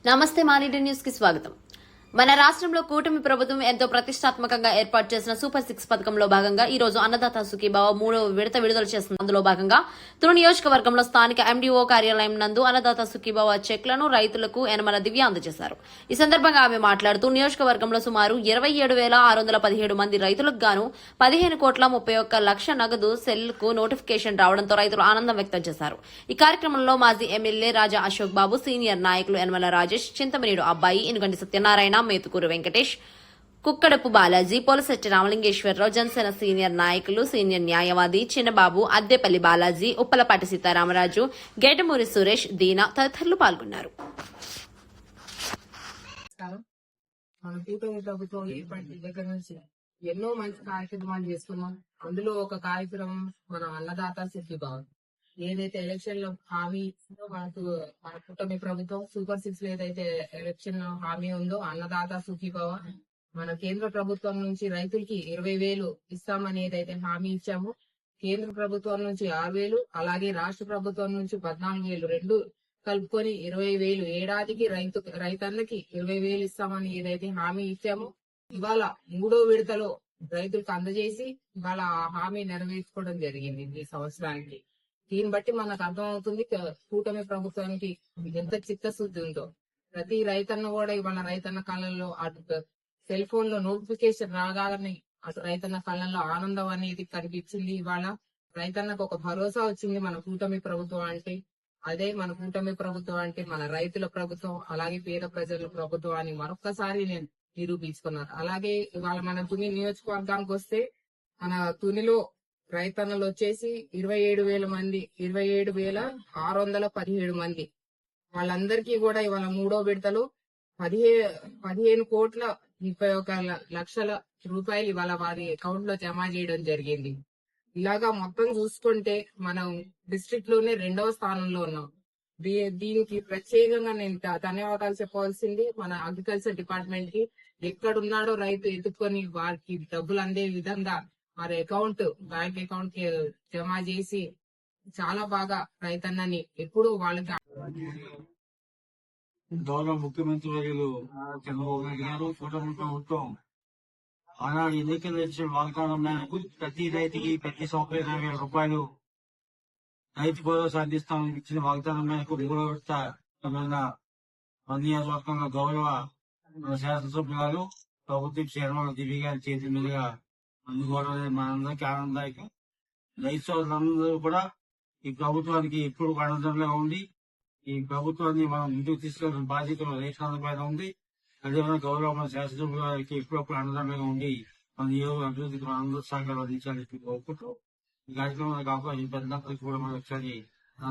నమస్తే monitor news కి స్వాగతం. మన రాష్ట్రంలో కూటమి ప్రభుత్వం ఎంతో ప్రతిష్టాత్మకంగా ఏర్పాటు చేసిన సూపర్ 6 పథకంలో భాగంగా ఈ రోజు అన్నదాత సుఖీభావ 3వ విడత విడుదల చేస్తుంది. అందులో భాగంగా తుని నియోజకవర్గంలో స్థానిక ఎండీఓ కార్యాలయం నందు అన్నదాత సుఖీభావ చెక్లను రైతులకు యనమల దివ్య అందజేశారు. ఈ సందర్భంగా ఆమె మాట్లాడుతూ నియోజకవర్గంలో సుమారు 27,617 మంది రైతులకు గాను 15,31,00,000 నగదు సెల్కు నోటిఫికేషన్ రావడంతో రైతులు ఆనందం వ్యక్తం చేశారు. ఈ కార్యక్రమంలో మాజీ ఎమ్మెల్యే రాజా అశోక్ బాబు, సీనియర్ నాయకులు యనమల రాజేష్, చింతమనేడు అబ్బాయి, ఇనుగంటి సత్యనారాయణ, మేతుకూరు వెంకటేష్, కుక్కడపు బాలాజీ, పోలశెట్టి రామలింగేశ్వరరావు, జనసేన సీనియర్ నాయకులు, సీనియర్ న్యాయవాది చిన్నబాబు, అద్దెపల్లి బాలాజీ, ఉప్పలపాటి సీతారామరాజు, గేటమూరి సురేష్, దీనా తదితరులు పాల్గొన్నారు. ఎన్నో మంచి కార్యక్రమాలు చేసుకున్నాం. అందులో ఒక కార్యక్రమం మన అన్నదాత సుఖీభావ. ఏదైతే ఎలక్షన్ లో హామీ మనకు మన కూటమి ప్రభుత్వం సూపర్ 6 లో ఏదైతే ఎలక్షన్ హామీ ఉందో అన్నదాత సుఖీభావ, మన కేంద్ర ప్రభుత్వం నుంచి రైతులకి 20,000 ఇస్తామని ఏదైతే హామీ ఇచ్చామో, కేంద్ర ప్రభుత్వం నుంచి 6,000, అలాగే రాష్ట్ర ప్రభుత్వం నుంచి 14,000 రెండు కలుపుకొని 20,000 ఏడాదికి రైతన్నకి 20,000 ఇస్తామని ఏదైతే హామీ ఇచ్చామో, ఇవాళ 3వ విడతలో రైతులకు అందజేసి ఇవాళ ఆ హామీ నెరవేర్చుకోవడం జరిగింది ఈ సంవత్సరానికి. దీన్ని బట్టి మనకు అర్థమవుతుంది కూటమి ప్రభుత్వానికి ఎంత చిత్తశుద్ధి ఉందో. ప్రతి రైతన్న కూడా ఇవాళ రైతన్న కళ్ళల్లో అటు సెల్ ఫోన్ లో నోటిఫికేషన్ రాగాలని అటు రైతన్న కళ్ళల్లో ఆనందం అనేది కనిపించింది. ఇవాళ రైతన్నకు ఒక భరోసా వచ్చింది మన కూటమి ప్రభుత్వం అంటే. అదే మన కూటమి ప్రభుత్వం అంటే మన రైతుల ప్రభుత్వం, అలాగే పేద ప్రజల ప్రభుత్వం అని మరొక్కసారి నేను నిరూపించుకున్నాను. అలాగే ఇవాళ మన తుని నియోజకవర్గానికి వస్తే మన తునిలో రైతన్నలు వచ్చేసి 27,000 మంది, 27,617 మంది. వాళ్ళందరికీ కూడా ఇవాళ 3వ విడతలో 15,31,00,000 రూపాయలు ఇవాళ వారి అకౌంట్ లో జమ చేయడం జరిగింది. ఇలాగా మొత్తం చూసుకుంటే మనం డిస్ట్రిక్ట్ లోనే 2వ స్థానంలో ఉన్నాం. దీనికి ప్రత్యేకంగా నేను ధన్యవాదాలు చెప్పవలసింది మన అగ్రికల్చర్ డిపార్ట్మెంట్ కి. ఎక్కడున్నాడో రైతు ఎత్తుకొని వారికి డబ్బులు అందే విధంగా వారి బ్యాంక్ అకౌంట్ కి జమ చేసి చాలా బాగా రైతన్నని ఎప్పుడు వాళ్ళకి గౌరవ ముఖ్యమంత్రి వర్యులు చంద్రబాబు నాయుడు గారు కూటమి ప్రభుత్వం ఆనాడు ఎన్నికలు ఇచ్చిన వాగ్దానం మేరకు ప్రతి రైతుకి ప్రతి సంవత్సరం 20,000 రూపాయలు రైతు భరోసా అందిస్తామని ఇచ్చిన వాగ్దానం మేరకు 3వ విడత నియోజకవర్గంలో గౌరవ శాసనసభ్యులు ప్రభుత్వం చైర్మన్ దివ్య గారి చేతి మీదుగా అందుకోవడం మనందరికీ ఆనందదాయకం. రైతు సోదరులందరూ కూడా ఈ ప్రభుత్వానికి ఎప్పుడు ఆనందంగా ఉండి ఈ ప్రభుత్వాన్ని మనం ముందుకు తీసుకెళ్లిన బాధ్యత రైతులందరి పైన ఉంది. అదేవిధంగా గౌరవ శాసనసభ్యుల గారికి ఎప్పుడప్పుడు ఆనందంగా ఉండి మన నియోజక అభివృద్ధికి అందరూ సహకారం అందించాలని కోరుకుంటూ ఈ కార్యక్రమానికి అవకాశం పెద్దలందరికీ కూడా మనం ఒకసారి నా